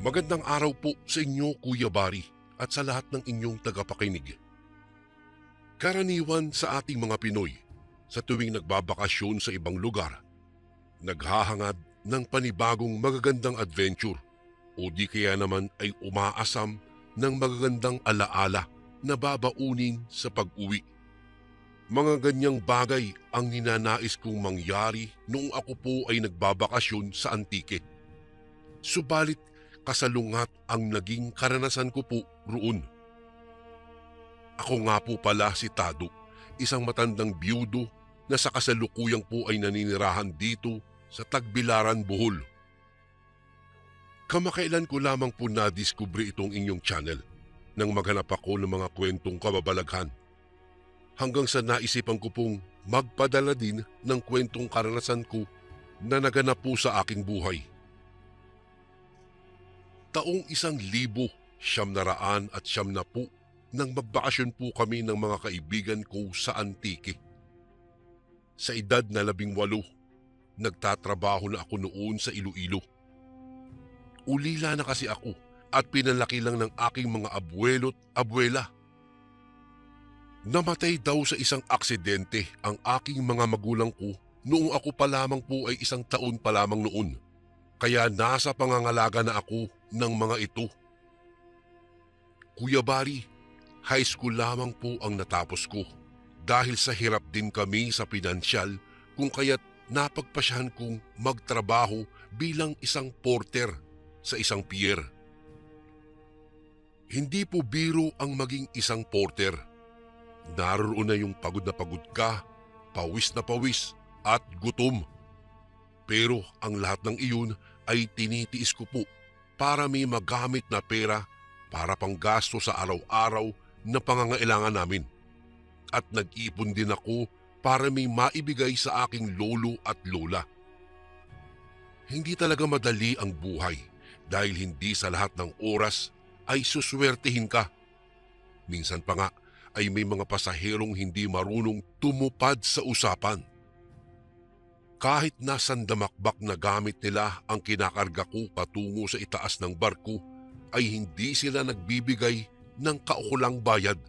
Magandang araw po sa inyo, Kuya Bari, at sa lahat ng inyong tagapakinig. Karaniwan sa ating mga Pinoy, sa tuwing nagbabakasyon sa ibang lugar, naghahangad ng panibagong magagandang adventure o di kaya naman ay umaasam ng magagandang alaala na babaunin sa pag-uwi. Mga ganyang bagay ang ninanais kong mangyari noong ako po ay nagbabakasyon sa Antique. Subalit kasalungat ang naging karanasan ko po roon. Ako nga po pala si Tado, isang matandang biyudo na sa kasalukuyang po ay naninirahan dito sa Tagbilaran, Bohol. Kamakailan ko lamang po na-discover itong inyong channel nang maghanap ako ng mga kwentong kababalaghan. Hanggang sa naisipan ko pong magpadala din ng kwentong karanasan ko na naganap po sa aking buhay. Taong 1990 nang magbakasyon po kami ng mga kaibigan ko sa Antique. Sa edad na 18, nagtatrabaho na ako noon sa Iloilo. Ulila na kasi ako at pinalaki lang ng aking mga abuelo't abuela. Namatay daw sa isang aksidente ang aking mga magulang ko noong ako pa lamang po ay 1 taon pa lamang noon. Kaya nasa pangangalaga na ako ng mga ito. Kuya Bari, high school lamang po ang natapos ko dahil sa hirap din kami sa pinansyal kung kaya't napagpasyahan kong magtrabaho bilang isang porter sa isang pier. Hindi po biro ang maging isang porter. Naroon na yung pagod na pagod ka, pawis na pawis at gutom. Pero ang lahat ng iyon ay tinitiis ko po para may magamit na pera para panggasto sa araw-araw na pangangailangan namin. At nag-ipon din ako para may maibigay sa aking lolo at lola. Hindi talaga madali ang buhay dahil hindi sa lahat ng oras ay suswertihin ka. Minsan pa nga ay may mga pasaherong hindi marunong tumupad sa usapan. Kahit na sandamakbak na gamit nila ang kinakarga ko patungo sa itaas ng barko, ay hindi sila nagbibigay ng kaukulang bayad.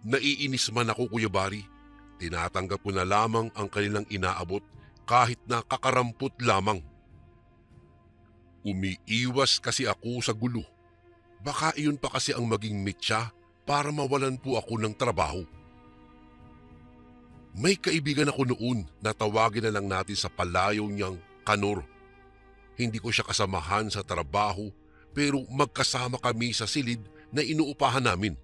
Naiinis man ako, Kuya Bari, tinatanggap ko na lamang ang kanilang inaabot kahit na kakarampot lamang. Umiiwas kasi ako sa gulo. Baka iyon pa kasi ang maging mitya para mawalan po ako ng trabaho. May kaibigan ako noon na tawagin na lang natin sa palayaw niyang Kanor. Hindi ko siya kasamahan sa trabaho pero magkasama kami sa silid na inuupahan namin.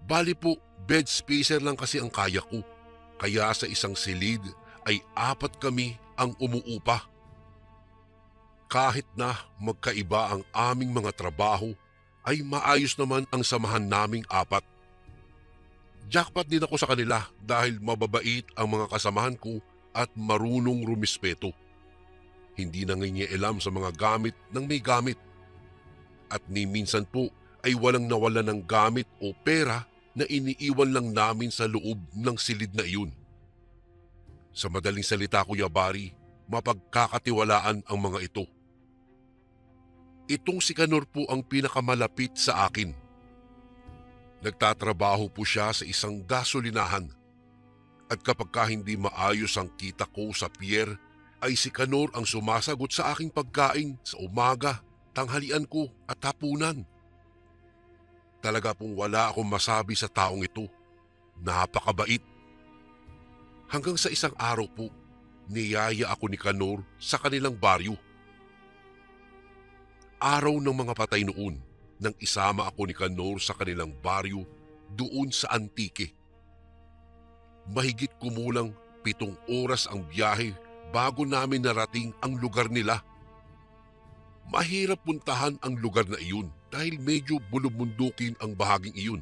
Bali po, bed spacer lang kasi ang kaya ko. Kaya sa isang silid ay 4 kami ang umuupa. Kahit na magkaiba ang aming mga trabaho, ay maayos naman ang samahan naming 4. Jackpot din ako sa kanila dahil mababait ang mga kasamahan ko at marunong rumispeto. Hindi nangingialam sa mga gamit ng may gamit. At ni minsan po ay walang nawalan ng gamit o pera na iniiwan lang namin sa loob ng silid na iyon. Sa madaling salita, Kuya Bari, mapagkakatiwalaan ang mga ito. Itong si Kanor po ang pinakamalapit sa akin. Nagtatrabaho po siya sa isang gasolinahan. At kapag hindi maayos ang kita ko sa pier, ay si Kanor ang sumasagot sa aking pagkain sa umaga, tanghalian ko at hapunan. Talaga pong wala akong masabi sa taong ito. Napakabait. Hanggang sa isang araw po, niyaya ako ni Kanor sa kanilang baryo. Araw ng mga patay noon, nang isama ako ni Kanor sa kanilang baryo doon sa Antique. Mahigit kumulang 7 oras ang biyahe bago namin narating ang lugar nila. Mahirap puntahan ang lugar na iyon dahil medyo bulubundukin ang bahaging iyon.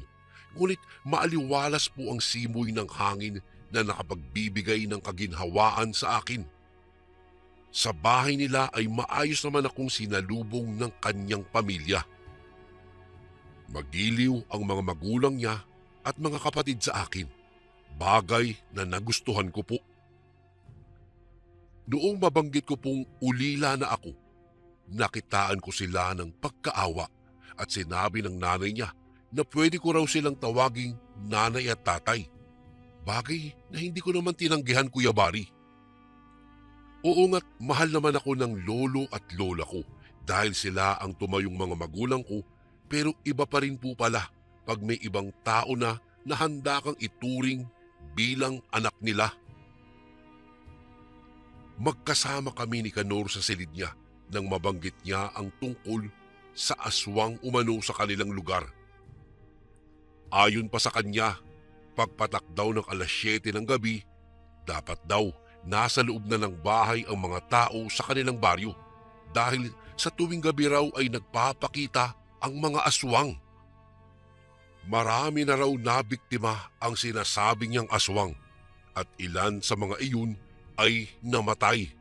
Ngunit maaliwalas po ang simoy ng hangin na nakapagbibigay ng kaginhawaan sa akin. Sa bahay nila ay maayos naman akong sinalubong ng kanyang pamilya. Magiliw ang mga magulang niya at mga kapatid sa akin. Bagay na nagustuhan ko po. Noong mabanggit ko pong ulila na ako, nakitaan ko sila ng pagkaawa at sinabi ng nanay niya na pwede ko raw silang tawaging nanay at tatay. Bagay na hindi ko naman tinanggihan, Kuya Bari. Oo nga't mahal naman ako ng lolo at lola ko dahil sila ang tumayong mga magulang ko, pero iba pa rin po pala pag may ibang tao na handa kang ituring bilang anak nila. Magkasama kami ni Kanor sa silid niya nang mabanggit niya ang tungkol sa aswang umano sa kanilang lugar. Ayon pa sa kanya, pagpatak daw ng 7:00 ng gabi, dapat daw nasa loob na ng bahay ang mga tao sa kanilang baryo dahil sa tuwing gabi raw ay nagpapakita ang mga aswang. Marami na raw nabiktima ang sinasabi niyang aswang at ilan sa mga iyon ay namatay.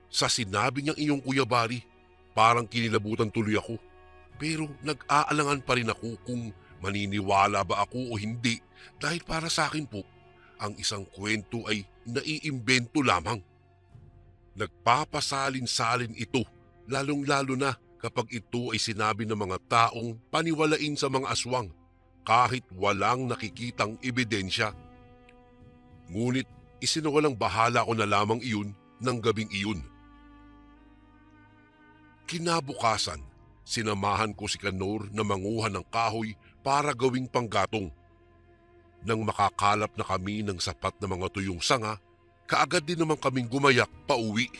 Sa sinabi niyang iyong, Kuya Bari, parang kinilabutan tuloy ako. Pero nag-aalangan pa rin ako kung maniniwala ba ako o hindi dahil para sa akin po, ang isang kwento ay naiimbento lamang. Nagpapasalin-salin ito, lalong-lalo na kapag ito ay sinabi ng mga taong paniwalain sa mga aswang kahit walang nakikitang ebidensya. Ngunit isinawalang bahala ko na lamang iyon ng gabing iyon. Kinabukasan, sinamahan ko si Kanor na manguha ng kahoy para gawing panggatong. Nang makakalap na kami ng sapat na mga tuyong sanga, kaagad din naman kaming gumayak pauwi.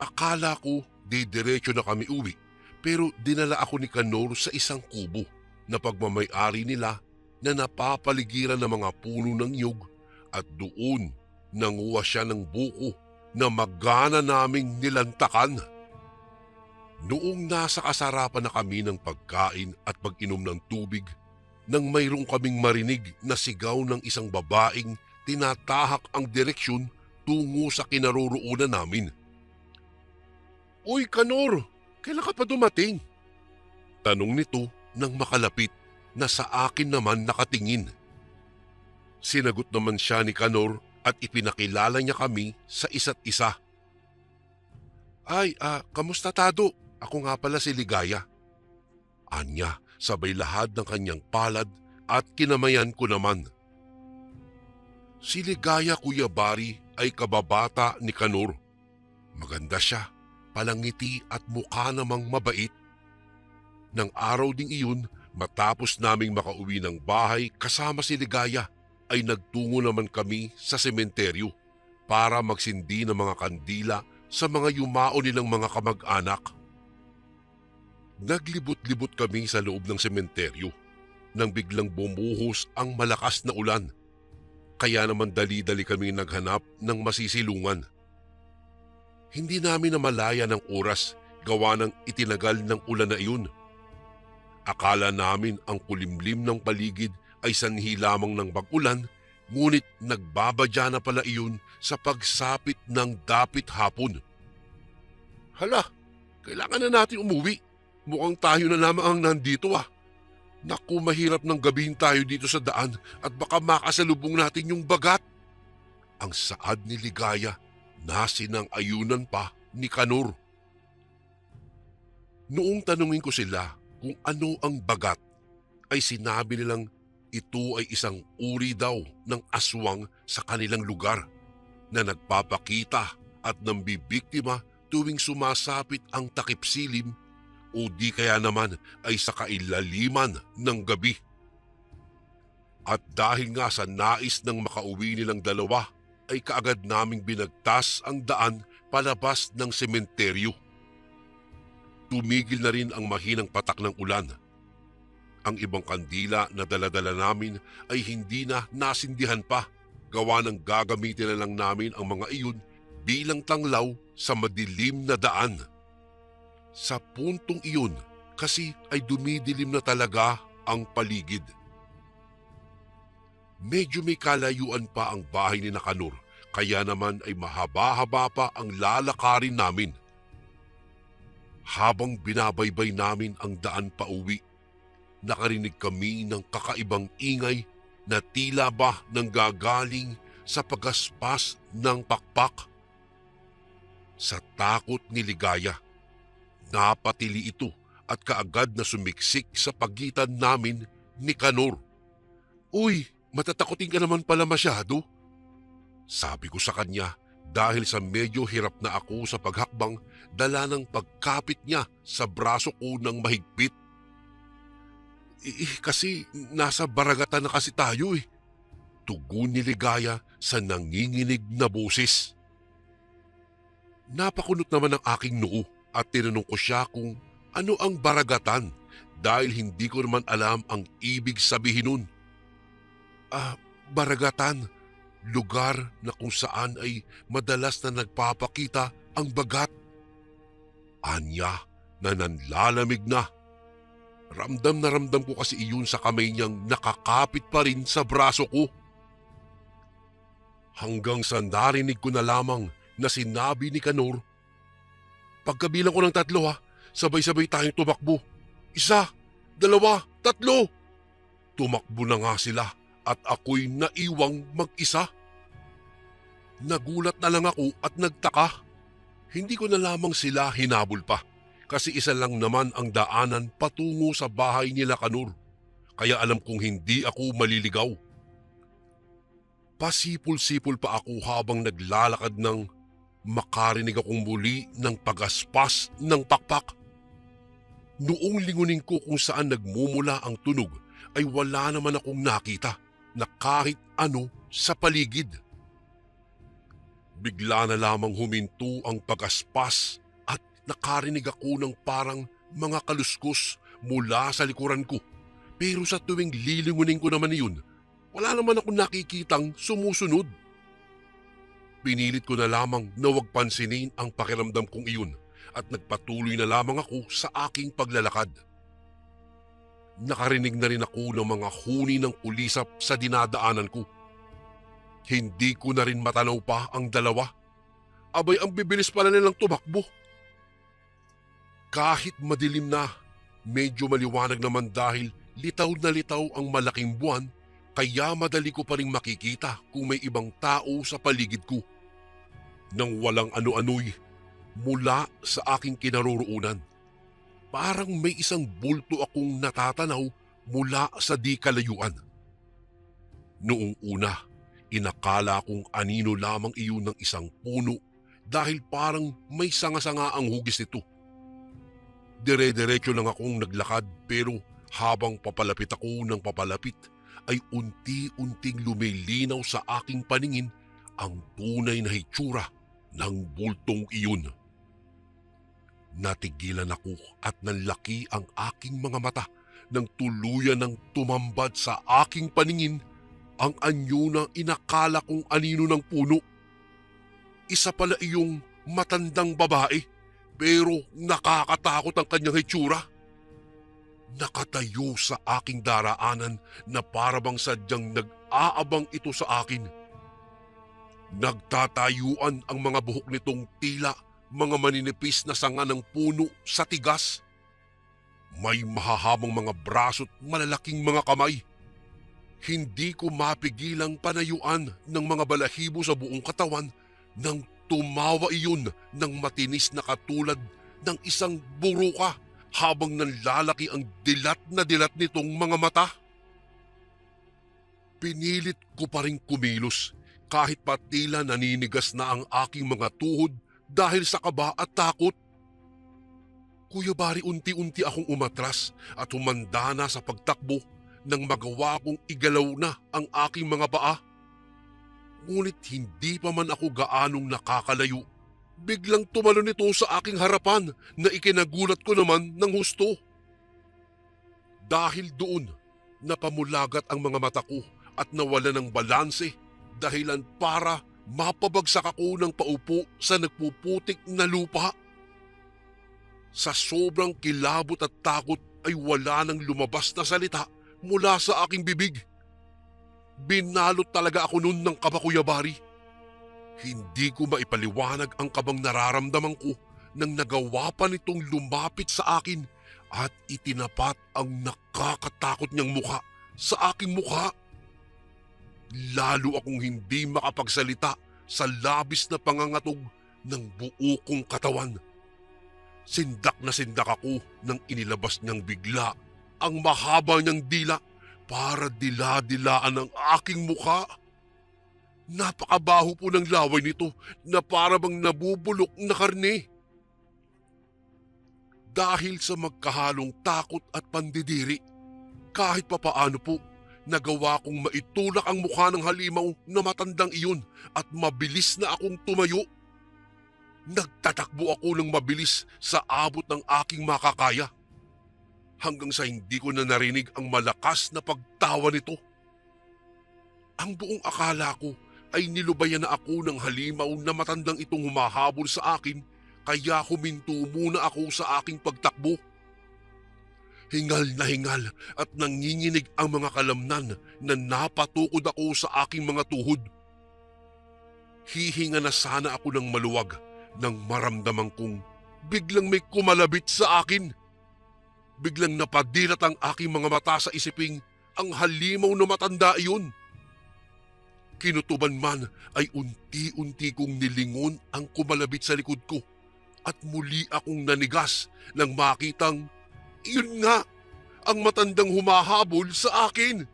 Akala ko didiretso na kami uwi, pero dinala ako ni Kanor sa isang kubo na pagmamay-ari nila na napapaligiran ng mga puno ng niyog at doon nanguha siya ng buko na magana naming nilantakan. Noong nasa kasarapan na kami ng pagkain at pag-inom ng tubig, nang mayroong kaming marinig na sigaw ng isang babaeng tinatahak ang direksyon tungo sa kinaroroonan namin. "Uy, Kanor, kailan ka pa dumating?" Tanong nito nang makalapit na sa akin naman nakatingin. Sinagot naman siya ni Kanor at ipinakilala niya kami sa isa't isa. Kamusta, Tado? Ako nga pala si Ligaya." Anya, sabay lahad ng kanyang palad at kinamayan ko naman. Si Ligaya, Kuya Bari, ay kababata ni Kanor. Maganda siya, palangiti at mukha namang mabait. Nang araw ding iyon, matapos naming makauwi ng bahay kasama si Ligaya, ay nagtungo naman kami sa sementeryo para magsindi ng mga kandila sa mga yumao nilang mga kamag-anak. Naglibot-libot kami sa loob ng sementeryo nang biglang bumuhos ang malakas na ulan. Kaya naman dali-dali kami naghanap ng masisilungan. Hindi namin namalaya ng oras gawa ng itinagal ng ulan na iyon. Akala namin ang kulimlim ng paligid ay sanhi lamang ng pag-ulan, ngunit nagbabadya na pala iyon sa pagsapit ng dapit hapon. Hala, kailangan na natin umuwi. Mukhang tayo na lamang ang nandito Naku, mahirap ng gabihin tayo dito sa daan at baka makasalubong natin yung bagat. Ang saad ni Ligaya na sinang-ayunan pa ni Kanor. Noong tanungin ko sila kung ano ang bagat, ay sinabi nilang ito ay isang uri daw ng aswang sa kanilang lugar na nagpapakita at nambibiktima tuwing sumasapit ang takip silim o di kaya naman ay sa kailaliman ng gabi. At dahil nga sa nais ng makauwi nilang dalawa, ay kaagad naming binagtas ang daan palabas ng sementeryo. Tumigil na rin ang mahinang patak ng ulan. Ang ibang kandila na daladala namin ay hindi na nasindihan pa, gawa ng gagamitin na lang namin ang mga iyon bilang tanglaw sa madilim na daan. Sa puntong iyon kasi ay dumidilim na talaga ang paligid. Medyo may kalayuan pa ang bahay ni Kanor, kaya naman ay mahaba-haba pa ang lalakarin namin. Habang binabaybay namin ang daan pauwi, nakarinig kami ng kakaibang ingay na tila ba nanggagaling sa pagaspas ng pakpak. Sa takot ni Ligaya, napatili ito at kaagad na sumiksik sa pagitan namin ni Kanor. "Uy, matatakotin ka naman pala masyado," sabi ko sa kanya dahil sa medyo hirap na ako sa paghakbang dala ng pagkapit niya sa braso ko ng mahigpit. Kasi nasa baragatan na kasi tayo eh," tugon ni Ligaya sa nanginginig na boses. Napakunot naman ang aking noo at tinanong ko siya kung ano ang baragatan dahil hindi ko naman alam ang ibig sabihin nun. Baragatan, lugar na kung saan ay madalas na nagpapakita ang bagat." Anya na nanlalamig na. Ramdam ko kasi iyon sa kamay niyang nakakapit pa rin sa braso ko. Hanggang sa narinig ko na lamang na sinabi ni Kanor, "Pagkabilang ko ng 3 sabay-sabay tayong tumakbo. 1, 2, 3. Tumakbo na nga sila at ako'y naiwang mag-isa. Nagulat na lang ako at nagtaka. Hindi ko na lamang sila hinabol pa kasi isa lang naman ang daanan patungo sa bahay nila Kanor. Kaya alam kong hindi ako maliligaw. Pasipol-sipol pa ako habang naglalakad nang makarinig akong muli ng pagaspas ng pakpak. Noong lingunin ko kung saan nagmumula ang tunog ay wala naman akong nakita na kahit ano sa paligid. Bigla na lamang huminto ang pagaspas at nakarinig ako ng parang mga kaluskos mula sa likuran ko. Pero sa tuwing lilingunin ko naman iyon, wala naman akong nakikitang sumusunod. Pinilit ko na lamang na huwag pansinin ang pakiramdam kong iyon at nagpatuloy na lamang ako sa aking paglalakad. Nakarinig na rin ako ng mga huni ng kulisap sa dinadaanan ko. Hindi ko na rin matanaw pa ang dalawa. Abay, ang bibilis pala nilang tumakbo. Kahit madilim na, medyo maliwanag naman dahil litaw na litaw ang malaking buwan, kaya madali ko pa rin makikita kung may ibang tao sa paligid ko. Nang walang ano-ano'y mula sa aking kinaroroonan, parang may isang bulto akong natatanaw mula sa di kalayuan. Noong una, inakala kong anino lamang iyon ng isang puno dahil parang may sanga-sanga ang hugis nito. Dire-diretso lang akong naglakad pero habang papalapit ako ng papalapit ay unti-unting lumilinaw sa aking paningin ang tunay na hitsura ng bultong iyon. Natigilan ako at nanlaki ang aking mga mata nang tuluyan ng tumambad sa aking paningin ang anyo na inakala kong anino ng puno. Isa pala iyong matandang babae pero nakakatakot ang kanyang hitsura. Nakatayo sa aking daraanan na parabang sadyang nag-aabang ito sa akin. Nagtatayuan ang mga buhok nitong tila mga maninipis na sanga ng puno sa tigas. May mahahabang mga braso't malalaking mga kamay. Hindi ko mapigilang panayuan ng mga balahibo sa buong katawan nang tumawa iyon ng matinis na katulad ng isang buruka habang nanlalaki ang dilat na dilat nitong mga mata. Pinilit ko pa rin kumilos kahit pa tila naninigas na ang aking mga tuhod dahil sa kaba at takot. Kuya Bari, unti-unti akong umatras at humanda na sa pagtakbo nang magawa kong igalaw na ang aking mga paa. Ngunit hindi pa man ako gaanong nakakalayo. Biglang tumalon ito sa aking harapan na ikinagulat ko naman ng husto. Dahil doon, napamulagat ang mga mata ko at nawala ng balanse dahilan para mapabagsak ako ng paupo sa nagpuputik na lupa. Sa sobrang kilabot at takot ay wala nang lumabas na salita mula sa aking bibig. Binalot talaga ako noon ng kaba, Kuya Bari. Hindi ko maipaliwanag ang kabang nararamdaman ko nang nagawa pa nitong lumapit sa akin at itinapat ang nakakatakot niyang mukha sa aking mukha. Lalo akong hindi makapagsalita sa labis na pangangatog ng buo kong katawan. Sindak na sindak ako nang inilabas niyang bigla ang mahaba niyang dila para dila-dilaan ang aking mukha. Napakabaho po ng laway nito na para bang nabubulok na karne. Dahil sa magkahalong takot at pandidiri, kahit papaano po, nagawa kong maitulak ang mukha ng halimaw na matandang iyon at mabilis na akong tumayo. Nagtatakbo ako ng mabilis sa abot ng aking makakaya hanggang sa hindi ko na narinig ang malakas na pagtawa nito. Ang buong akala ko ay nilubayan na ako ng halimaw na matandang itong humahabol sa akin, kaya huminto muna ako sa aking pagtakbo. Hingal na hingal at nanginginig ang mga kalamnan na napatukod ako sa aking mga tuhod. Hihinga na sana ako ng maluwag nang maramdaman kong biglang may kumalabit sa akin. Biglang napadilat ang aking mga mata sa isiping ang halimaw na matanda iyon. Kinutuban man ay unti-unti kong nilingon ang kumalabit sa likod ko at muli akong nanigas nang makitang iyon nga ang matandang humahabol sa akin.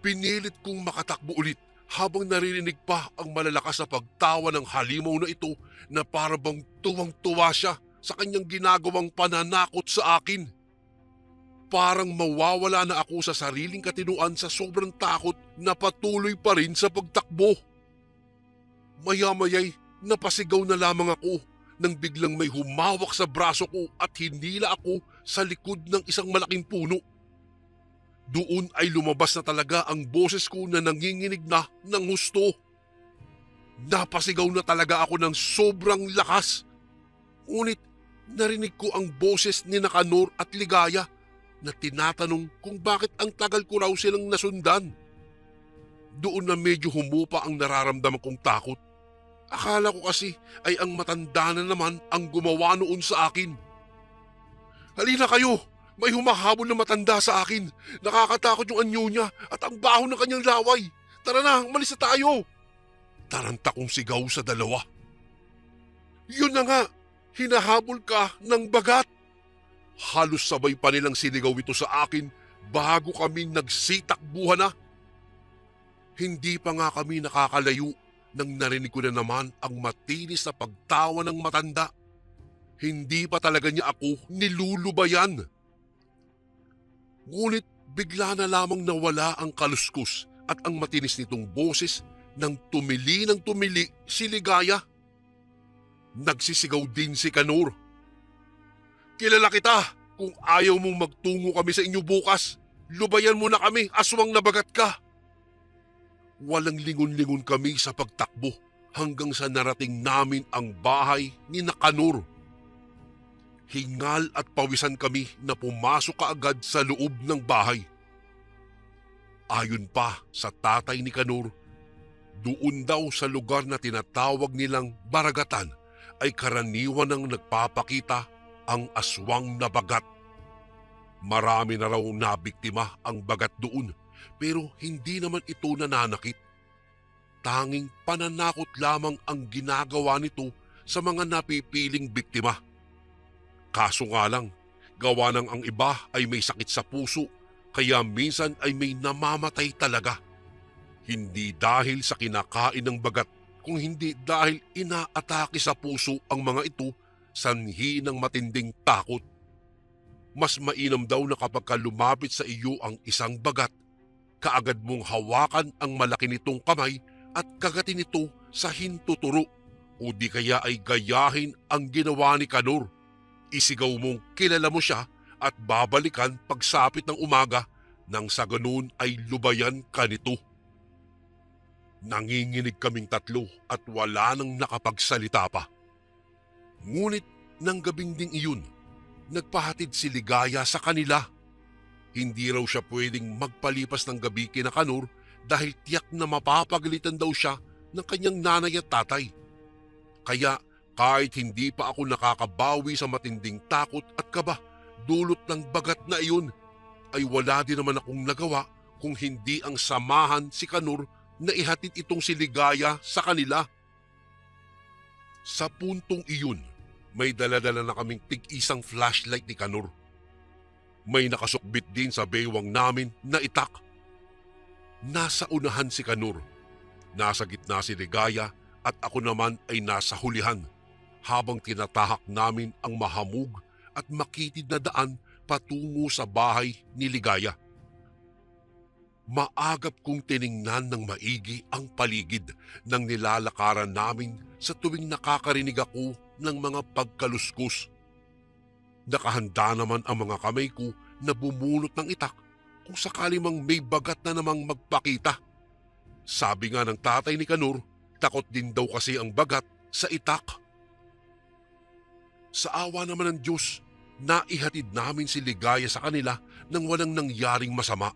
Pinilit kong makatakbo ulit habang naririnig pa ang malalakas na pagtawa ng halimaw na ito na para bang tuwang-tuwa siya sa kanyang ginagawang pananakot sa akin. Parang mawawala na ako sa sariling katinuan sa sobrang takot na patuloy pa rin sa pagtakbo. Maya-maya'y napasigaw na lamang ako nang biglang may humawak sa braso ko at hinila ako sa likod ng isang malaking puno. Doon ay lumabas na talaga ang boses ko na nanginginig na ng husto. Napasigaw na talaga ako ng sobrang lakas. Ngunit narinig ko ang boses ni Kanor at Ligaya na tinatanong kung bakit ang tagal ko raw silang nasundan. Doon na medyo humupa ang nararamdaman kong takot. Akala ko kasi ay ang matanda na naman ang gumawa noon sa akin. Halina kayo! May humahabol na matanda sa akin. Nakakatakot yung anyo niya at ang baho ng kanyang laway. Tara na, malis na tayo! Taranta kong sigaw sa dalawa. Yun na nga, hinahabol ka ng bagat. Halos sabay pa nilang sinigaw ito sa akin bago kami nagsitakbuhan na. Hindi pa nga kami nakakalayo nang narinig ko na naman ang matinis na pagtawa ng matanda. Hindi pa talaga niya ako nilulubayan. Ngunit bigla na lamang nawala ang kaluskos at ang matinis nitong boses nang tumili ng tumili si Ligaya. Nagsisigaw din si Kanor. Kilala kita! Kung ayaw mong magtungo kami sa inyo bukas, lubayan mo na kami, aswang nabagat ka! Walang lingon-lingon kami sa pagtakbo hanggang sa narating namin ang bahay ni Kanor. Hingal at pawisan kami na pumasok kaagad sa loob ng bahay. Ayon pa sa tatay ni Kanor, doon daw sa lugar na tinatawag nilang Baragatan ay karaniwan nang nagpapakita ang aswang na bagat. Marami na raw nabiktima ang bagat doon pero hindi naman ito nananakit. Tanging pananakot lamang ang ginagawa nito sa mga napipiling biktima. Kaso nga lang, gawa ng ang iba ay may sakit sa puso kaya minsan ay may namamatay talaga. Hindi dahil sa kinakain ng bagat kung hindi dahil inaatake sa puso ang mga ito sanhi ng matinding takot. Mas mainam daw na kapag lumapit sa iyo ang isang bagat, kaagad mong hawakan ang malaki nitong kamay at kagatin ito sa hintuturo o di kaya ay gayahin ang ginawa ni Kanor. Isigaw mong kilala mo siya at babalikan pagsapit ng umaga nang sa ganoon ay lubayan ka nito. Nanginginig kaming tatlo at wala nang nakapagsalita pa. Ngunit nang gabing ding iyon, nagpahatid si Ligaya sa kanila. Hindi raw siya pwedeng magpalipas ng gabi kina Kanor dahil tiyak na mapapagalitan daw siya ng kanyang nanay at tatay. Kaya kahit hindi pa ako nakakabawi sa matinding takot at kaba dulot ng bagat na iyon, ay wala din naman akong nagawa kung hindi ang samahan si Kanor na ihatid itong si Ligaya sa kanila. Sa puntong iyon, may daladala na kaming tig-isang flashlight ni Kanor. May nakasukbit din sa baywang namin na itak. Nasa unahan si Kanor. Nasa gitna si Ligaya at ako naman ay nasa hulihan habang tinatahak namin ang mahamog at makitid na daan patungo sa bahay ni Ligaya. Maagap kong tiningnan ng maigi ang paligid ng nilalakaran namin sa tuwing nakakarinig ako ng mga pagkaluskos. Nakahanda naman ang mga kamay ko na bumunot ng itak kung sakali mang may bagat na namang magpakita. Sabi nga ng tatay ni Kanor, takot din daw kasi ang bagat sa itak. Sa awa naman ng Diyos, naihatid namin si Ligaya sa kanila nang walang nangyaring masama.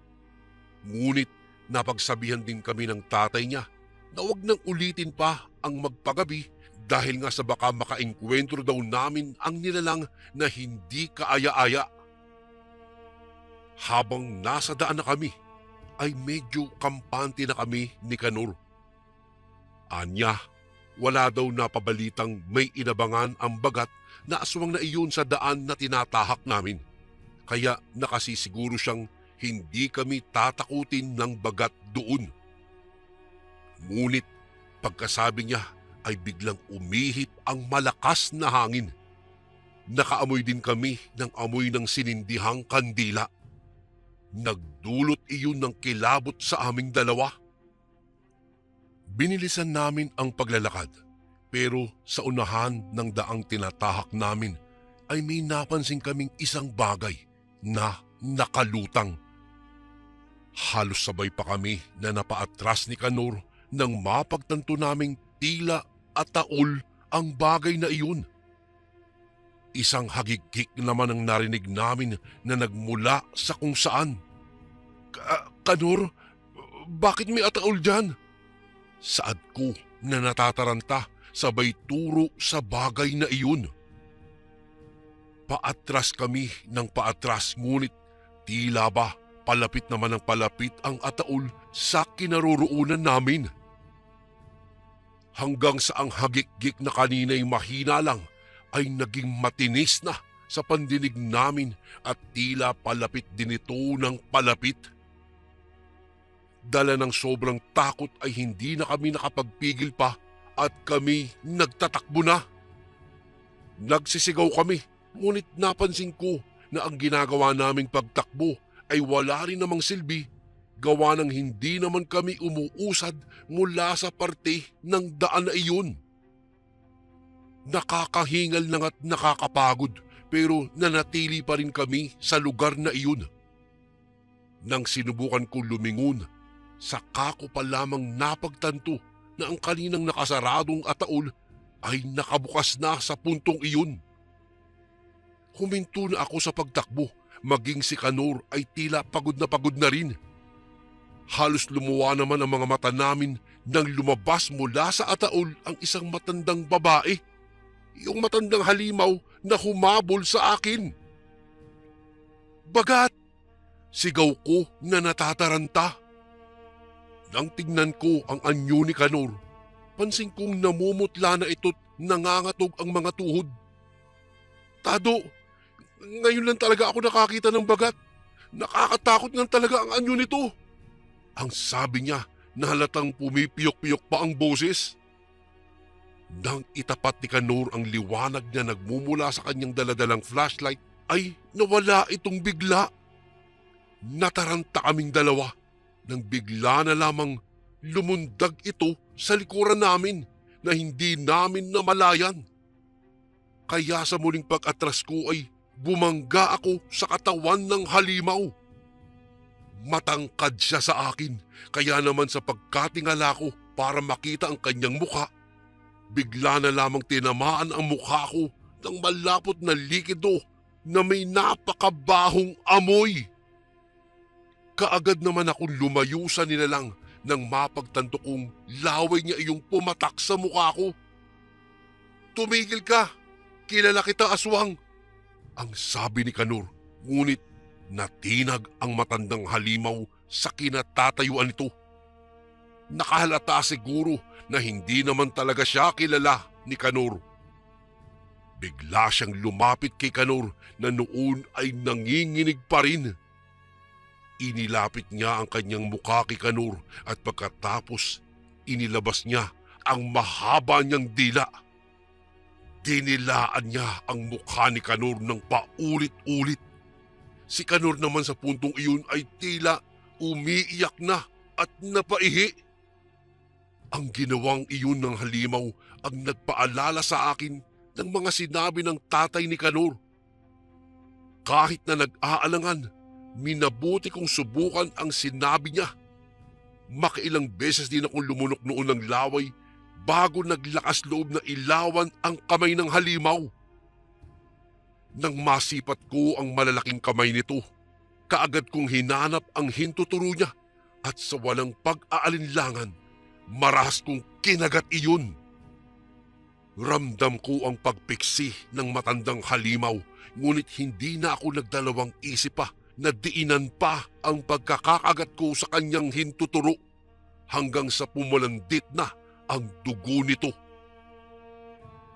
Ngunit napagsabihan din kami ng tatay niya na huwag nang ulitin pa ang magpagabi dahil nga sa baka makaengkwentro daw namin ang nilalang na hindi kaaya-aya. Habang nasa daan na kami, ay medyo kampante na kami ni Kanor. Anya, wala daw napabalitang may inabangan ang bagat na aswang na iyon sa daan na tinatahak namin. Kaya nakasisiguro siyang hindi kami tatakutin ng bagat doon. Ngunit pagkasabi niya ay biglang umihip ang malakas na hangin. Nakaamoy din kami ng amoy ng sinindihang kandila. Nagdulot iyon ng kilabot sa aming dalawa. Binilisan namin ang paglalakad, pero sa unahan ng daang tinatahak namin ay may napansin kaming isang bagay na nakalutang. Halos sabay pa kami na napaatras ni Kanor nang mapagtanto naming tila at taol ang bagay na iyon. Isang hagigik naman ang narinig namin na nagmula sa kung saan. Kanor, bakit may ataol dyan? Saad ko na natataranta sabay turo sa bagay na iyon. Paatras kami ng paatras ngunit tila ba palapit naman ng palapit ang ataol sa kinaroroonan namin. Hanggang sa ang hagik-gik na kanina'y mahina lang ay naging matinis na sa pandinig namin at tila palapit din ito ng palapit. Dala ng sobrang takot ay hindi na kami nakapagpigil pa at kami nagtatakbo na. Nagsisigaw kami ngunit napansin ko na ang ginagawa naming pagtakbo ay wala rin namang silbi gawa ng hindi naman kami umuusad mula sa parte ng daan na iyon. Nakakahingal na at nakakapagod pero nanatili pa rin kami sa lugar na iyon. Nang sinubukan ko lumingon, saka ko pa lamang napagtanto na ang kaninang nakasaradong ataol ay nakabukas na sa puntong iyon. Huminto na ako sa pagtakbo, maging si Kanor ay tila pagod na rin. Halos lumuwa naman ang mga mata namin nang lumabas mula sa ataol ang isang matandang babae. Yung matandang halimaw na humabol sa akin. Bagat! Sigaw ko na natataranta. Nang tignan ko ang anyo ni Kanor, pansin kong namumutla na ito't nangangatog ang mga tuhod. Tado, ngayon lang talaga ako nakakita ng bagat. Nakakatakot nga talaga ang anyo nito. Ang sabi niya na halatang pumipiyok-piyok pa ang boses. Nang itapat ni Kanor ang liwanag na nagmumula sa kanyang daladalang flashlight ay nawala itong bigla. Nataranta kaming dalawa nang bigla na lamang lumundag ito sa likuran namin na hindi namin namalayan. Kaya sa muling pag-atras ko ay bumangga ako sa katawan ng halimaw. Matangkad siya sa akin, kaya naman sa pagkatingala ko para makita ang kanyang mukha, bigla na lamang tinamaan ang mukha ko ng malapot na likido na may napakabahong amoy. Kaagad naman akong lumayo sa nilalang nang mapagtanto kong laway niya iyong pumatak sa mukha ko. Tumigil ka! Kilala kita, aswang! Ang sabi ni Kanor, ngunit natinag ang matandang halimaw sa kinatatayuan nito. Nakahalata siguro na hindi naman talaga siya kilala ni Kanor. Bigla siyang lumapit kay Kanor na noon ay nanginginig pa rin. Inilapit niya ang kanyang mukha kay Kanor at pagkatapos inilabas niya ang mahaba niyang dila. Dinilaan niya ang mukha ni Kanor ng paulit-ulit. Si Kanor naman sa puntong iyon ay tila umiiyak na at napaihi. Ang ginawang iyon ng halimaw ang nagpaalala sa akin ng mga sinabi ng tatay ni Kanor. Kahit na nag-aalangan, minabuti kong subukan ang sinabi niya. Makailang beses din akong lumunok noon ng laway bago naglakas loob na ilawan ang kamay ng halimaw. Nang masipat ko ang malalaking kamay nito, kaagad kong hinanap ang hintuturo niya at sa walang pag-aalinlangan, marahas kong kinagat iyon. Ramdam ko ang pagpiksi ng matandang halimaw, ngunit hindi na ako nagdalawang isip pa na diinan pa ang pagkakagat ko sa kanyang hintuturo hanggang sa pumulandit na ang dugo nito.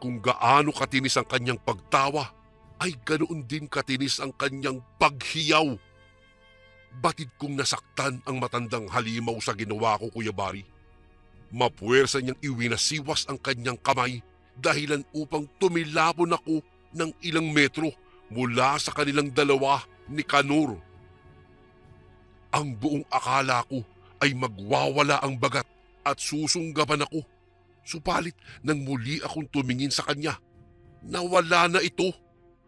Kung gaano katinis ang kanyang pagtawa, ay ganoon din katinis ang kanyang paghiyaw. Batid kong nasaktan ang matandang halimaw sa ginawa ko, Kuya Bari. Mapuwersa niyang iwinasiwas ang kanyang kamay dahilan upang tumilapon ako ng ilang metro mula sa kanilang dalawa ni Kanor. Ang buong akala ko ay magwawala ang bagat at susunggaban ako. Supalit nang muli akong tumingin sa kanya, nawala na ito,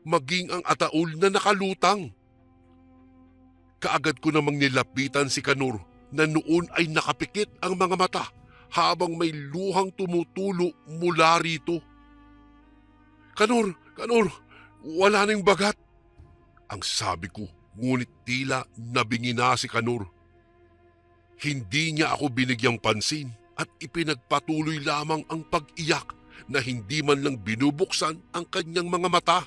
maging ang ataol na nakalutang. Kaagad ko namang nilapitan si Kanor na noon ay nakapikit ang mga mata habang may luhang tumutulo mula rito. Kanor, wala nang bagat, ang sabi ko, ngunit tila nabingi na si Kanor. Hindi niya ako binigyang pansin at ipinagpatuloy lamang ang pag-iyak na hindi man lang binubuksan ang kanyang mga mata.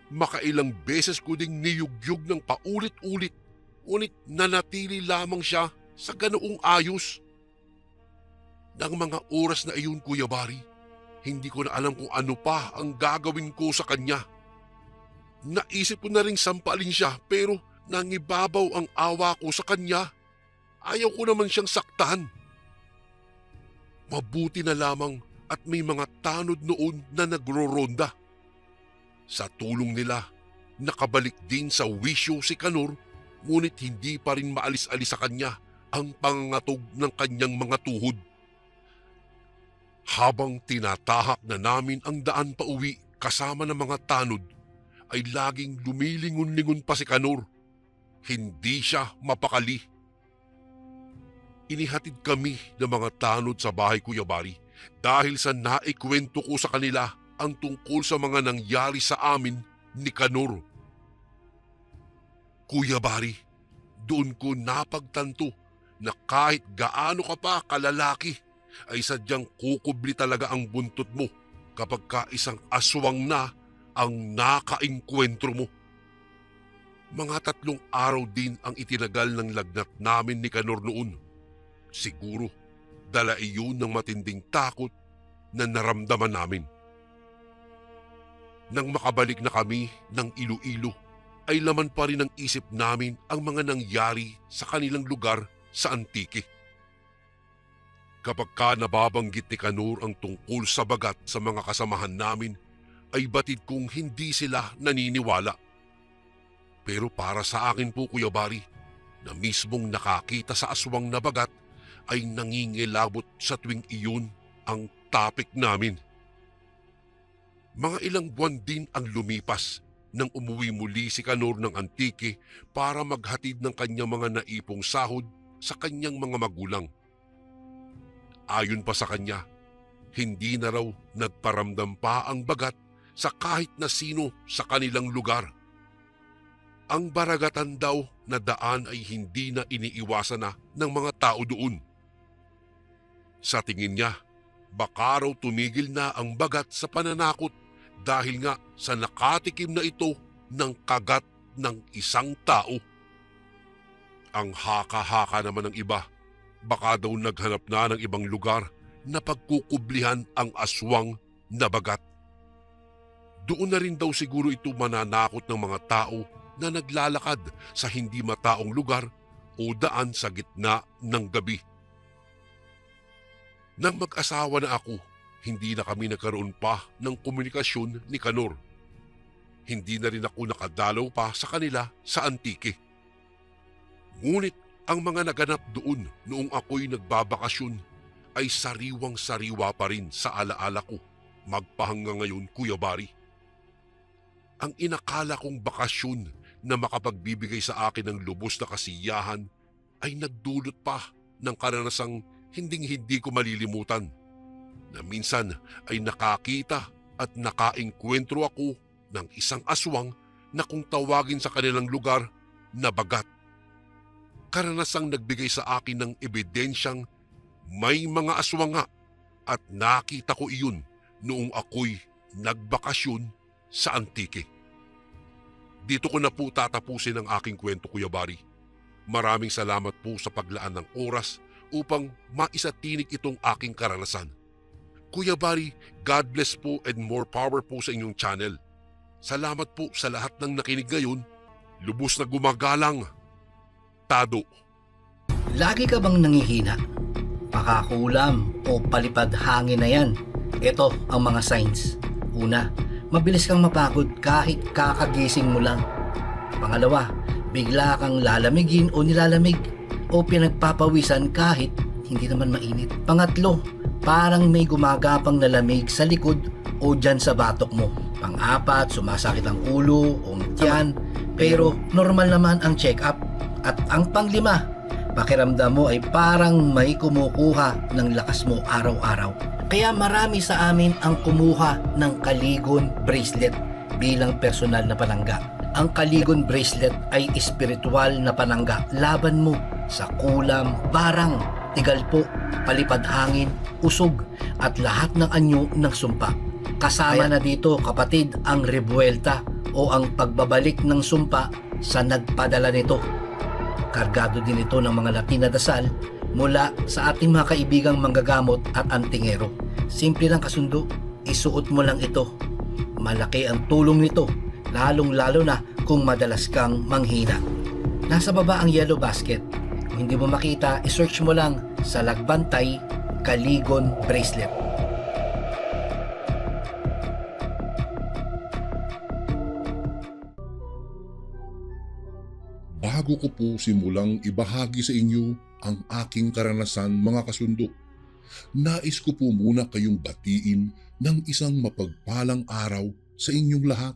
Makailang beses ko ding niyugyug ng paulit-ulit, ngunit nanatili lamang siya sa ganoong ayos. Nang mga oras na iyon, Kuya Bari, hindi ko na alam kung ano pa ang gagawin ko sa kanya. Naisip ko na ring sampalin siya pero nangibabaw ang awa ko sa kanya. Ayaw ko naman siyang saktan. Mabuti na lamang at may mga tanod noon na nagro-ronda. Sa tulong nila, nakabalik din sa wisyo si Kanor, ngunit hindi pa rin maalis-alis sa kanya ang pangangatog ng kanyang mga tuhod. Habang tinatahak na namin ang daan pa uwi kasama ng mga tanod, ay laging lumilingon-lingon pa si Kanor. Hindi siya mapakali. Inihatid kami ng mga tanod sa bahay, Kuya Bari, dahil sa naikwento ko sa kanila ang tungkol sa mga nangyari sa amin ni Kanor. Kuya Bari, doon ko napagtanto na kahit gaano ka pa kalalaki, ay sadyang kukubli talaga ang buntot mo kapag ka isang aswang na ang nakainkwentro mo. Mga 3 araw din ang itinagal ng lagnat namin ni Kanor noon. Siguro, dala iyon ng matinding takot na naramdaman namin. Nang makabalik na kami ng Iloilo, ay laman pa rin ang isip namin ang mga nangyari sa kanilang lugar sa Antique. Kapag ka nababanggit ni Kanor ang tungkol sa bagat sa mga kasamahan namin, ay batid kong hindi sila naniniwala. Pero para sa akin po, Kuya Bari, na mismong nakakita sa aswang na bagat ay nangingilabot sa tuwing iyon ang topic namin. Mga ilang buwan din ang lumipas nang umuwi muli si Kanor ng Antique para maghatid ng kanyang mga naipong sahod sa kanyang mga magulang. Ayon pa sa kanya, hindi na raw nagparamdam pa ang bagat sa kahit na sino sa kanilang lugar. Ang baragatan daw na daan ay hindi na iniiwasan na ng mga tao doon. Sa tingin niya, baka raw tumigil na ang bagat sa pananakot dahil nga sa nakatikim na ito ng kagat ng isang tao. Ang haka-haka naman ng iba, baka daw naghanap na ng ibang lugar na pagkukublihan ang aswang na bagat. Doon na rin daw siguro ito mananakot ng mga tao na naglalakad sa hindi mataong lugar o daan sa gitna ng gabi. Nang mag-asawa na ako, hindi na kami nagkaroon pa ng komunikasyon ni Kanor. Hindi na rin ako nakadalaw pa sa kanila sa Antique. Ngunit ang mga naganap doon noong ako'y nagbabakasyon ay sariwang-sariwa pa rin sa alaala ko magpahanggang ngayon, Kuya Bari. Ang inakala kong bakasyon na makapagbibigay sa akin ng lubos na kasiyahan ay nagdulot pa ng karanasang hinding-hindi ko malilimutan, na minsan ay nakakita at nakaengkwentro ako ng isang aswang na kung tawagin sa kanilang lugar na bagat. Karanasang nagbigay sa akin ng ebidensyang may mga aswang nga at nakita ko iyon noong ako'y nagbakasyon sa Antique. Dito ko na po tatapusin ang aking kwento, Kuya Bari. Maraming salamat po sa paglaan ng oras upang maisatinig itong aking karanasan. Kuya Bari, God bless po and more power po sa inyong channel. Salamat po sa lahat ng nakinig ngayon. Lubos na gumagalang. Tado. Lagi ka bang nangihina? Pakakulam o palipad hangin na yan. Ito ang mga signs. Una, mabilis kang mapagod kahit kakagising mo lang. Pangalawa, bigla kang lalamigin o nilalamig o pinagpapawisan kahit hindi naman mainit. Pangatlo, parang may gumagapang na lamig sa likod o dyan sa batok mo. Pang-apat, sumasakit ang ulo o tiyan pero normal naman ang check-up. At ang panglima, pakiramdam mo ay parang may kumukuha ng lakas mo araw-araw. Kaya marami sa amin ang kumuha ng Kaligon bracelet bilang personal na panangga. Ang Kaligon bracelet ay espiritual na panangga laban mo sa kulam, barang, tigalpo, palipad hangin, usog at lahat ng anyo ng sumpa. Kasama na dito, kapatid, ang rebuelta o ang pagbabalik ng sumpa sa nagpadala nito. Kargado din ito ng mga Latin na dasal mula sa ating mga kaibigang manggagamot at antingero. Simple lang kasundo, isuot mo lang ito. Malaki ang tulong nito, lalong-lalo na kung madalas kang manghina. Nasa baba ang yellow basket. Kung hindi mo makita, isearch mo lang sa Lagbantay Kaligon Bracelet. Bago ko po simulang ibahagi sa inyo ang aking karanasan, mga kasundo, nais ko po muna kayong batiin ng isang mapagpalang araw sa inyong lahat,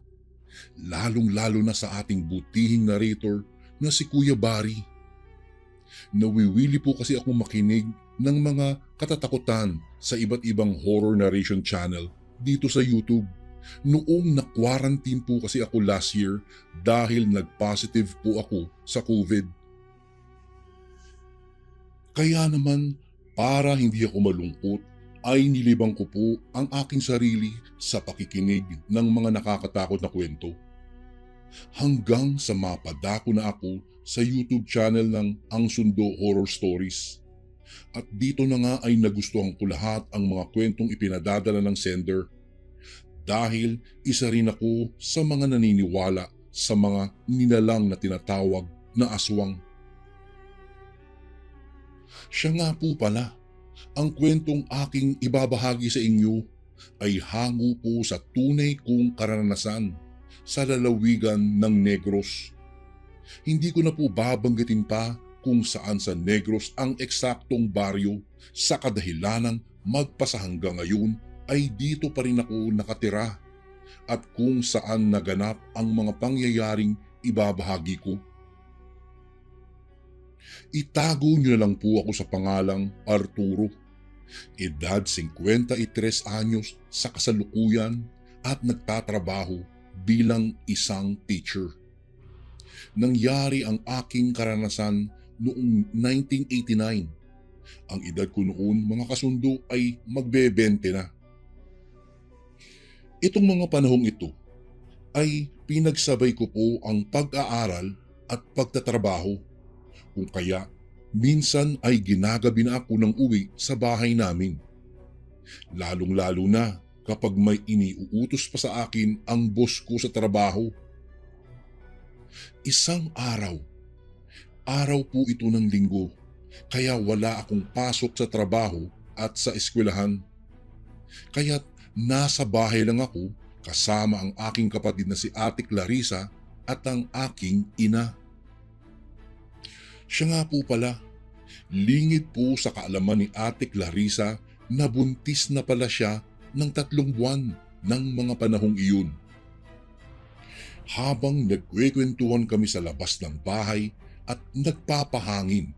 lalong-lalo na sa ating butihing narrator na si Kuya Bari. Nawiwili po kasi ako makinig ng mga katatakutan sa iba't ibang horror narration channel dito sa YouTube. Noong na-quarantine po kasi ako last year dahil nag-positive po ako sa COVID. Kaya naman, para hindi ako malungkot, ay nilibang ko po ang aking sarili sa pakikinig ng mga nakakatakot na kwento. Hanggang sa mapadako na ako sa YouTube channel ng Ang Sundo Horror Stories. At dito na nga ay nagustuhan ko lahat ang mga kwentong ipinadadala ng sender. Dahil isa rin ako sa mga naniniwala sa mga nilalang na tinatawag na aswang. Siya nga po pala, ang kwentong aking ibabahagi sa inyo ay hango po sa tunay kong karanasan sa lalawigan ng Negros. Hindi ko na po babanggitin pa kung saan sa Negros ang eksaktong baryo sa kadahilanang magpasa hanggang ngayon ay dito pa rin ako nakatira at kung saan naganap ang mga pangyayaring ibabahagi ko. Itago niyo na lang po ako sa pangalang Arturo. Edad 53 anyos sa kasalukuyan at nagtatrabaho bilang isang teacher. Nangyari ang aking karanasan noong 1989. Ang edad ko noon, mga kasundo, ay magbe-20 na. Itong mga panahong ito ay pinagsabay ko po ang pag-aaral at pagtatrabaho, kung kaya minsan ay ginagabi na ako ng uwi sa bahay namin. Lalong-lalo na kapag may iniuutos pa sa akin ang boss ko sa trabaho. Isang araw po ito ng linggo, kaya wala akong pasok sa trabaho at sa eskwelahan. Kaya't nasa bahay lang ako kasama ang aking kapatid na si Ate Clarissa at ang aking ina. Siya nga po pala, lingid po sa kaalaman ni Ate Clarissa na buntis na pala siya ng 3 buwan ng mga panahong iyon. Habang nagkwekwentuhan kami sa labas ng bahay at nagpapahangin,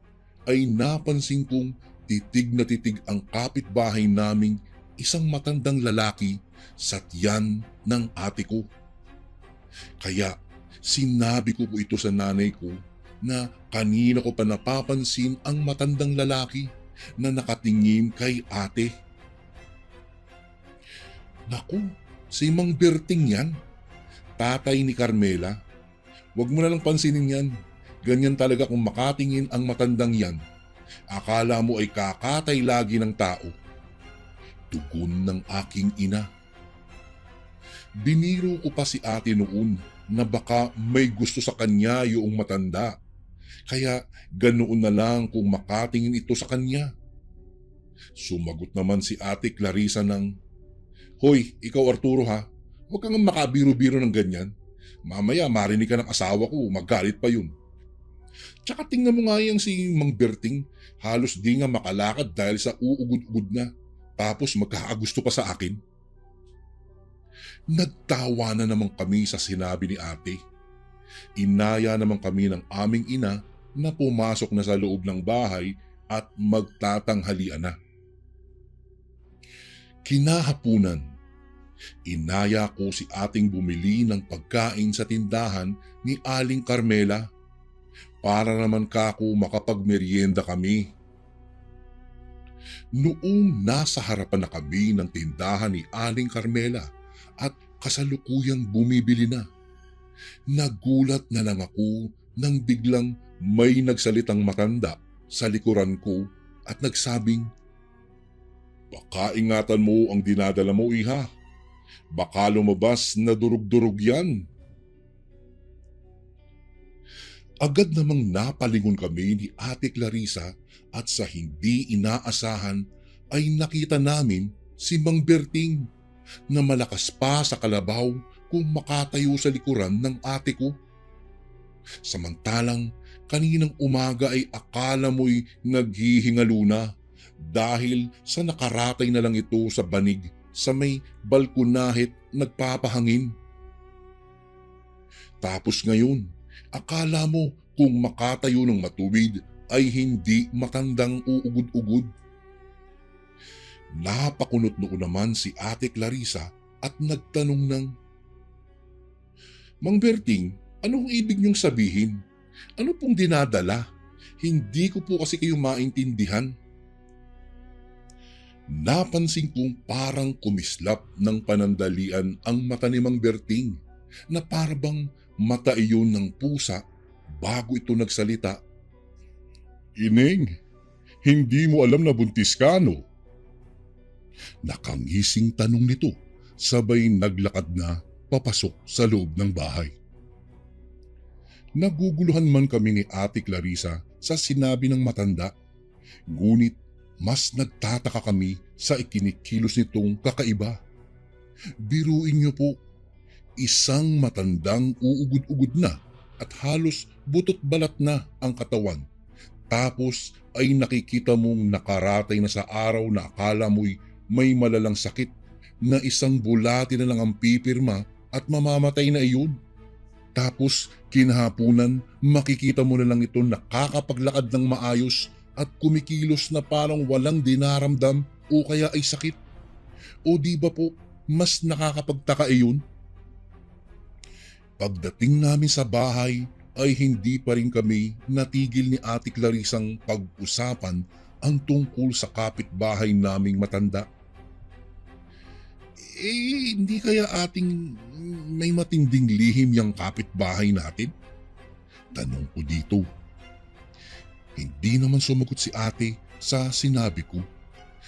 ay napansin kong titig na titig ang kapitbahay naming isang matandang lalaki sa tiyan ng ate ko. Kaya sinabi ko po ito sa nanay ko na kanina ko pa napapansin ang matandang lalaki na nakatingin kay ate. Naku, si Mang Berting yan. Tatay ni Carmela. Huwag mo na lang pansinin yan. Ganyan talaga kung makatingin ang matandang yan. Akala mo ay kakatay lagi ng tao. Tugon ng aking ina. Biniro ko pa si ate noon na baka may gusto sa kanya yung matanda. Kaya ganoon na lang kung makatingin ito sa kanya. Sumagot naman si Ate Clarissa ng, "Hoy, ikaw Arturo ha, huwag kang makabiro-biro ng ganyan. Mamaya marinig ka ng asawa ko, magalit pa yun. Tsaka tingnan mo nga yung si Mang Berting, halos di nga makalakad dahil sa uugod-ugod na, tapos magkakagusto pa sa akin." Nagtawa na naman kami sa sinabi ni ate. Inaya naman kami ng aming ina na pumasok na sa loob ng bahay at magtatanghalian na. Kinahapunan, inaya ko si ating bumili ng pagkain sa tindahan ni Aling Carmela para naman kako makapagmeryenda kami. Noong nasa harapan na kami ng tindahan ni Aling Carmela at kasalukuyang bumibili na, nagulat na lang ako nang biglang may nagsalitang matanda sa likuran ko at nagsabing, "Baka ingatan mo ang dinadala mo, iha. Baka lumabas na durug-durug yan." Agad namang napalingon kami ni Ate Clarissa at sa hindi inaasahan ay nakita namin si Mang Berting na malakas pa sa kalabaw kung makatayo sa likuran ng ate ko. Samantalang kaninang umaga ay akala mo'y naghihingalo na dahil sa nakaratay na lang ito sa banig sa may balkonahit nagpapahangin. Tapos ngayon, akala mo kung makatayo ng matuwid ay hindi matandang uugod-ugod. Napakunot noon naman si Ate Clarissa at nagtanong ng, "Mang Berting, anong ibig niyong sabihin? Ano pong dinadala? Hindi ko po kasi kayo maintindihan." Napansin kong parang kumislap ng panandalian ang mata ni Mang Berting na parabang mata iyon ng pusa bago ito nagsalita. "Ining, hindi mo alam na buntis ka, no?" Nakangising tanong nito, sabay naglakad na papasok sa loob ng bahay. Naguguluhan man kami ni Ate Clarissa sa sinabi ng matanda, ngunit mas nagtataka kami sa ikinikilos nitong kakaiba. Biruin niyo po, isang matandang uugod-ugod na at halos butot balat na ang katawan. Tapos ay nakikita mong nakaratay na sa araw na akala mo'y may malalang sakit na isang bulati na lang ang pipirma at mamamatay na iyon. Tapos kinahapunan makikita mo na lang ito nakakapaglakad ng maayos at kumikilos na parang walang dinaramdam o kaya ay sakit. O di ba po mas nakakapagtaka iyon? Pagdating namin sa bahay ay hindi pa rin kami natigil ni Ate Clarissang pag-usapan ang tungkol sa kapitbahay naming matanda. Hindi kaya ating may matinding lihim yung kapitbahay natin? Tanong ko dito. Hindi naman sumagot si ate sa sinabi ko.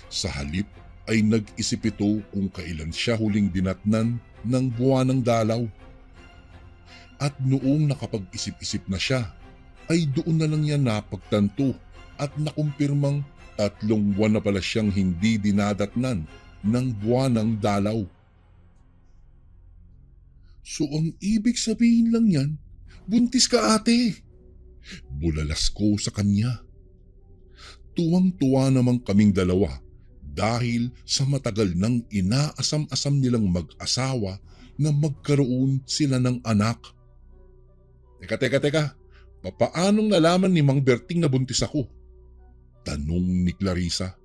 Sa halip ay nag-isip ito kung kailan siya huling dinatnan ng buwanang dalaw. At noong nakapag-isip-isip na siya, ay doon na lang niya napagtanto at nakumpirmang 3 buwan na pala siyang hindi dinadatnan ng buwanang dalaw. So ang ibig sabihin lang yan, buntis ka ate. Bulalas ko sa kanya. Tuwang-tuwa namang kaming dalawa dahil sa matagal nang inaasam-asam nilang mag-asawa na magkaroon sila ng anak. Teka. Papaanong nalaman ni Mang Berting na buntis ako? Tanong ni Clarissa.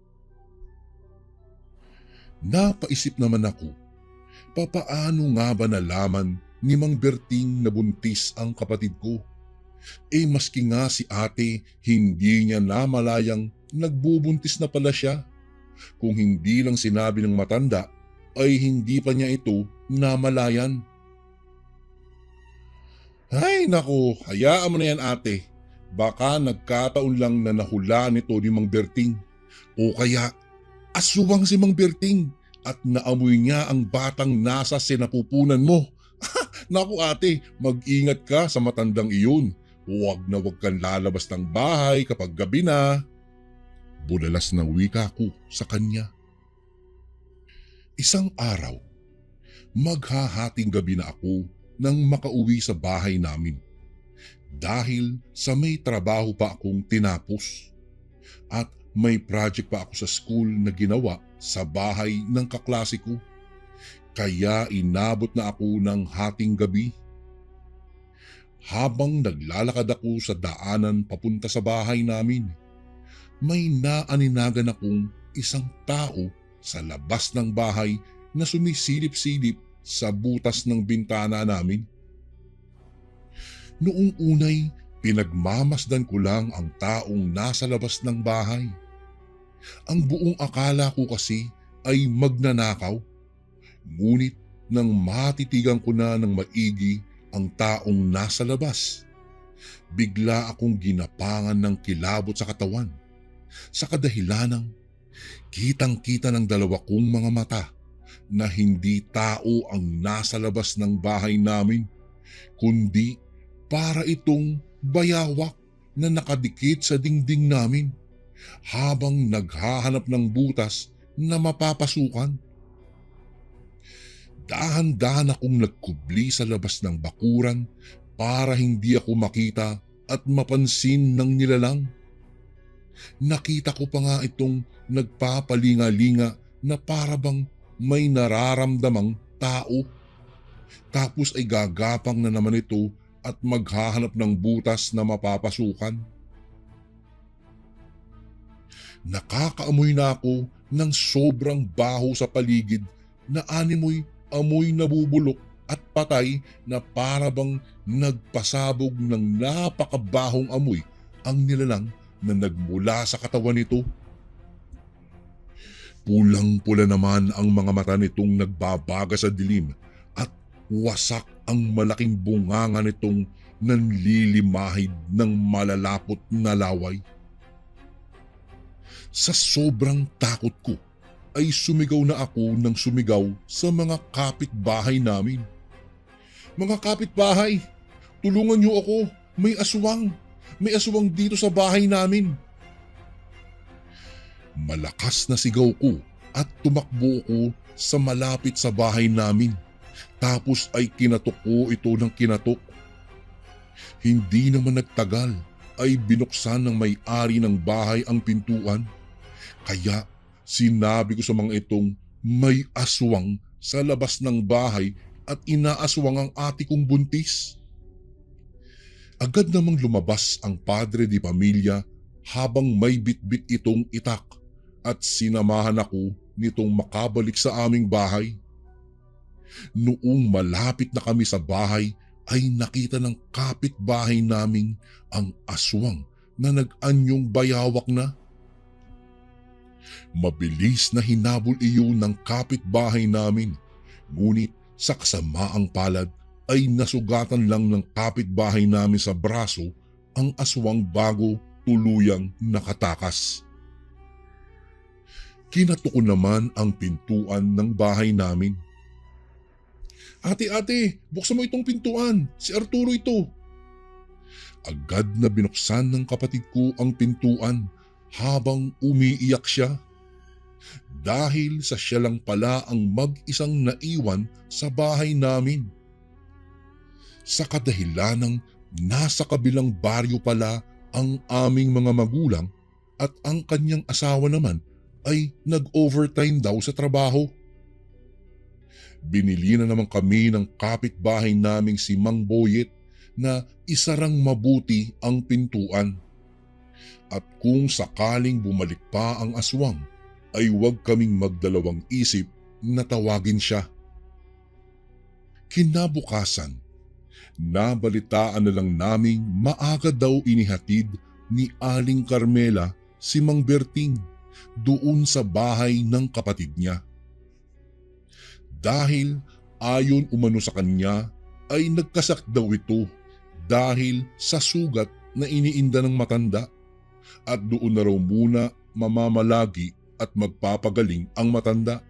Napaisip naman ako, papaano nga ba nalaman ni Mang Berting na buntis ang kapatid ko? Maski nga si ate, hindi niya namalayang nagbubuntis na pala siya. Kung hindi lang sinabi ng matanda, ay hindi pa niya ito namalayan. Ay nako, hayaan mo na yan ate. Baka nagkataon lang na nahula nito ni Mang Berting. O kaya aswang si Mang Berting at naamoy niya ang batang nasa sinapupunan mo. Naku ate, mag-ingat ka sa matandang iyon. Huwag na huwag kang lalabas ng bahay kapag gabi na. Bulalas na wika ko sa kanya. Isang araw, maghahating gabi na ako nang makauwi sa bahay namin. Dahil sa may trabaho pa akong tinapos. At may project pa ako sa school na ginawa sa bahay ng kaklase ko. Kaya inabot na ako ng hating gabi. Habang naglalakad ako sa daanan papunta sa bahay namin, may naaninagan akong isang tao sa labas ng bahay na sumisilip-silip sa butas ng bintana namin. Noong unay, pinagmamasdan ko lang ang taong nasa labas ng bahay. Ang buong akala ko kasi ay magnanakaw. Ngunit nang matitigan ko na ng maigi ang taong nasa labas, bigla akong ginapangan ng kilabot sa katawan. Sa kadahilanang kitang-kita ng dalawa kong mga mata na hindi tao ang nasa labas ng bahay namin, kundi para itong bayawak na nakadikit sa dingding namin habang naghahanap ng butas na mapapasukan. Dahan-dahan akong nagkubli sa labas ng bakuran para hindi ako makita at mapansin ng nilalang. Nakita ko pa nga itong nagpapalinga-linga na para bang may nararamdamang tao. Tapos ay gagapang na naman ito at maghahanap ng butas na mapapasukan. Nakakaamoy na ako ng sobrang baho sa paligid na animoy amoy nabubulok at patay na para bang nagpasabog ng napakabahong amoy ang nilalang na nagmula sa katawan nito. Pulang-pula naman ang mga mata nitong nagbabaga sa dilim at wasak ang malaking bunganga nitong nanlilimahid ng malalapot na laway. Sa sobrang takot ko ay sumigaw na ako ng sumigaw sa mga kapitbahay namin. Mga kapitbahay, tulungan niyo ako, may aswang. May aswang dito sa bahay namin. Malakas na sigaw ko at tumakbo ko sa malapit sa bahay namin. Tapos ay kinatok ko ito ng kinatok. Hindi naman nagtagal ay binuksan ng may-ari ng bahay ang pintuan. Kaya sinabi ko sa mga itong may aswang sa labas ng bahay at inaaswang ang ate kong buntis. Agad namang lumabas ang padre di pamilya habang may bitbit itong itak at sinamahan ako nitong makabalik sa aming bahay. Noong malapit na kami sa bahay ay nakita ng kapitbahay naming ang aswang na nag-anyong bayawak na. Mabilis na hinabol iyon ng kapitbahay namin, ngunit sa kasamaang palad ay nasugatan lang ng kapitbahay namin sa braso ang aswang bago tuluyang nakatakas. Kinato ko naman ang pintuan ng bahay namin. Ate, buksan mo itong pintuan. Si Arturo ito. Agad na binuksan ng kapatid ko ang pintuan habang umiiyak siya. Dahil sa siya lang pala ang mag-isang naiwan sa bahay namin. Sa kadahilanang nasa kabilang baryo pala ang aming mga magulang at ang kanyang asawa naman ay nag-overtime daw sa trabaho. Binili na naman kami ng kapitbahay naming si Mang Boyet na isarang mabuti ang pintuan. At kung sakaling bumalik pa ang aswang, ay huwag kaming magdalawang isip na tawagin siya. Kinabukasan, nabalitaan na lang naming maaga daw inihatid ni Aling Carmela si Mang Berting doon sa bahay ng kapatid niya. Dahil ayon umano sa kanya ay nagkasak daw ito dahil sa sugat na iniinda ng matanda at doon na raw muna mamamalagi at magpapagaling ang matanda.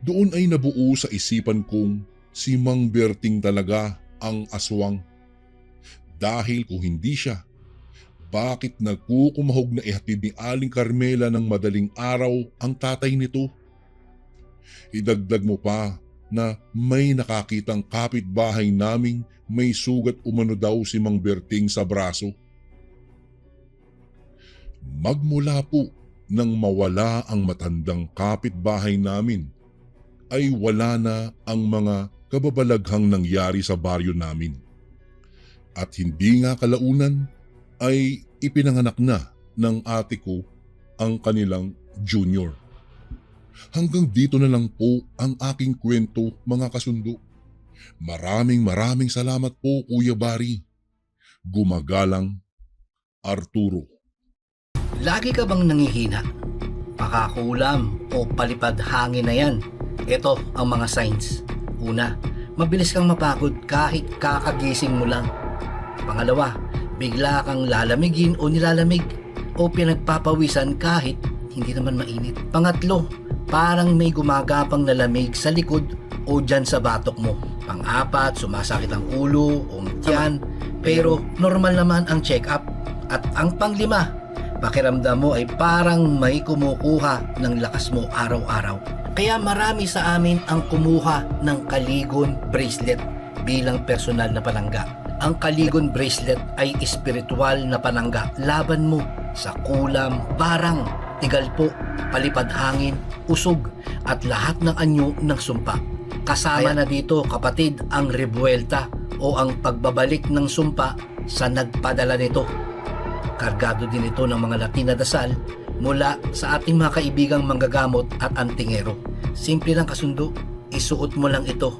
Doon ay nabuo sa isipan kong si Mang Berting talaga ang aswang. Dahil kung hindi siya, bakit nagkukumahog na ihatid ni Aling Carmela ng madaling araw ang tatay nito? Idagdag mo pa na may nakakitang kapitbahay naming may sugat umano daw si Mang Berting sa braso. Magmula po nang mawala ang matandang kapitbahay namin, ay wala na ang mga kababalaghang nangyari sa baryo namin. At hindi nga kalaunan ay ipinanganak na ng ate ko ang kanilang junior. Hanggang dito na lang po ang aking kwento, mga kasundo. Maraming salamat po, Kuya Bari. Gumagalang, Arturo. Lagi ka bang nangihina? Pakakulam o palipad hangin na yan? Ito ang mga signs. Una, mabilis kang mapagod kahit kakagising mo lang. Pangalawa, bigla kang lalamigin o nilalamig o pinagpapawisan kahit hindi naman mainit. Pangatlo, parang may gumagapang na lamig sa likod o dyan sa batok mo. Pang-apat, sumasakit ang ulo o tiyan pero normal naman ang check-up. At ang panglima, pakiramdam mo ay parang may kumukuha ng lakas mo araw-araw. Kaya marami sa amin ang kumuha ng Kaligon bracelet bilang personal na panangga. Ang Kaligon bracelet ay espiritual na panangga laban mo sa kulam, barang, tigalpo, palipad hangin, usog at lahat ng anyo ng sumpa. Kasama na dito, kapatid, ang rebuelta o ang pagbabalik ng sumpa sa nagpadala nito. Kargado din ito ng mga Latin na dasal mula sa ating mga kaibigang manggagamot at antingero. Simple lang, kasundo, isuot mo lang ito.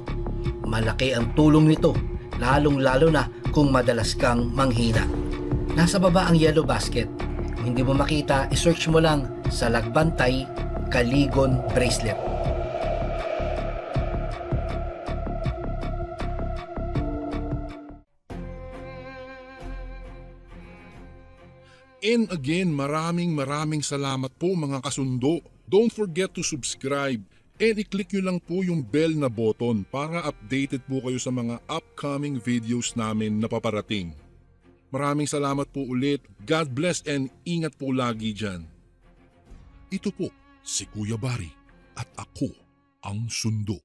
Malaki ang tulong nito, lalong-lalo na kung madalas kang manghina. Nasa baba ang yellow basket. Kung hindi mo makita, isearch mo lang sa Lagbantay Kaligon bracelet. And again, maraming salamat po, mga kasundo. Don't forget to subscribe and i-click nyo lang po yung bell na button para updated po kayo sa mga upcoming videos namin na paparating. Maraming salamat po ulit. God bless and ingat po lagi dyan. Ito po si Kuya Bari at ako ang Sundo.